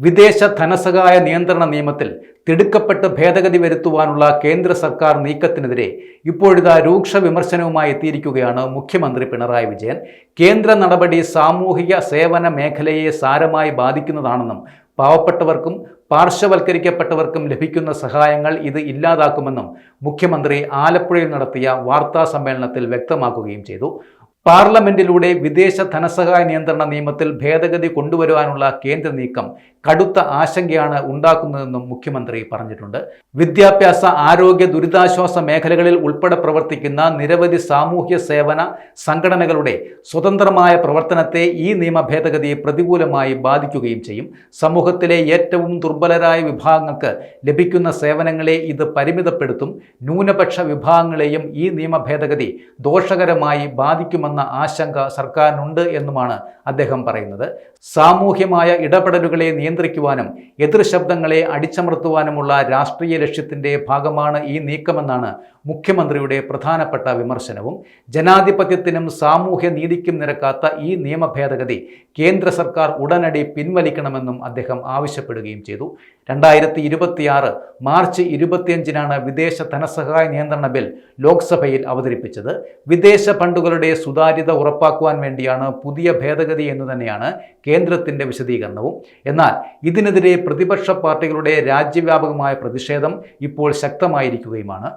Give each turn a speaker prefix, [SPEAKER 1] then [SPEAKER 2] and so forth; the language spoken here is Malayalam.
[SPEAKER 1] വിദേശ ധനസഹായ നിയന്ത്രണ നിയമത്തിൽ തിടുക്കപ്പെട്ട് ഭേദഗതി വരുത്തുവാനുള്ള കേന്ദ്ര സർക്കാർ നീക്കത്തിനെതിരെ ഇപ്പോഴിതാ രൂക്ഷ വിമർശനവുമായി എത്തിയിരിക്കുകയാണ് മുഖ്യമന്ത്രി പിണറായി വിജയൻ. കേന്ദ്ര നടപടി സാമൂഹിക സേവന മേഖലയെ സാരമായി ബാധിക്കുന്നതാണെന്നും പാവപ്പെട്ടവർക്കും പാർശ്വവൽക്കരിക്കപ്പെട്ടവർക്കും ലഭിക്കുന്ന സഹായങ്ങൾ ഇത് ഇല്ലാതാക്കുമെന്നും മുഖ്യമന്ത്രി ആലപ്പുഴയിൽ നടത്തിയ വാർത്താ സമ്മേളനത്തിൽ വ്യക്തമാക്കുകയും ചെയ്തു. പാർലമെന്റിലൂടെ വിദേശ ധനസഹായ നിയന്ത്രണ നിയമത്തിൽ ഭേദഗതി കൊണ്ടുവരുവാനുള്ള കേന്ദ്ര നീക്കം കടുത്ത ആശങ്കയാണ് ഉണ്ടാക്കുന്നതെന്നും മുഖ്യമന്ത്രി പറഞ്ഞിട്ടുണ്ട്. വിദ്യാഭ്യാസ, ആരോഗ്യ, ദുരിതാശ്വാസ മേഖലകളിൽ ഉൾപ്പെടെ പ്രവർത്തിക്കുന്ന നിരവധി സാമൂഹ്യ സേവന സംഘടനകളുടെ സ്വതന്ത്രമായ പ്രവർത്തനത്തെ ഈ നിയമ ഭേദഗതി പ്രതികൂലമായി ബാധിക്കുകയും ചെയ്യും. സമൂഹത്തിലെ ഏറ്റവും ദുർബലരായ വിഭാഗങ്ങൾക്ക് ലഭിക്കുന്ന സേവനങ്ങളെ ഇത് പരിമിതപ്പെടുത്തും. ന്യൂനപക്ഷ വിഭാഗങ്ങളെയും ഈ നിയമ ഭേദഗതി ദോഷകരമായി ബാധിക്കുമെന്ന ആശങ്ക സർക്കാരിനുണ്ട് എന്നുമാണ് അദ്ദേഹം പറയുന്നത്. സാമൂഹ്യമായ ഇടപെടലുകളെ നിയന്ത്രിക്കുവാനും എതിർ ശബ്ദങ്ങളെ അടിച്ചമർത്തുവാനുമുള്ള രാഷ്ട്രീയ ലക്ഷ്യത്തിന്റെ ഭാഗമാണ് ഈ നീക്കമെന്നാണ് മുഖ്യമന്ത്രിയുടെ പ്രധാനപ്പെട്ട വിമർശനവും. ജനാധിപത്യത്തിനും സാമൂഹ്യ നീതിക്കും നിരക്കാത്ത ഈ നിയമ ഭേദഗതി കേന്ദ്ര സർക്കാർ ഉടനടി പിൻവലിക്കണമെന്നും അദ്ദേഹം ആവശ്യപ്പെടുകയും ചെയ്തു. 2026 മാർച്ച് 25-നാണ് വിദേശ ധനസഹായ നിയന്ത്രണ ബിൽ ലോക്സഭയിൽ അവതരിപ്പിച്ചത്. വിദേശ ഫണ്ടുകളുടെ സുതാര്യത ഉറപ്പാക്കുവാൻ വേണ്ടിയാണ് പുതിയ ഭേദഗതി എന്ന് തന്നെയാണ് കേന്ദ്രത്തിന്റെ വിശദീകരണവും. എന്നാൽ ഇതിനെതിരെ പ്രതിപക്ഷ പാർട്ടികളുടെ രാജ്യവ്യാപകമായ പ്രതിഷേധം ഇപ്പോൾ ശക്തമായിരിക്കുകയുമാണ്.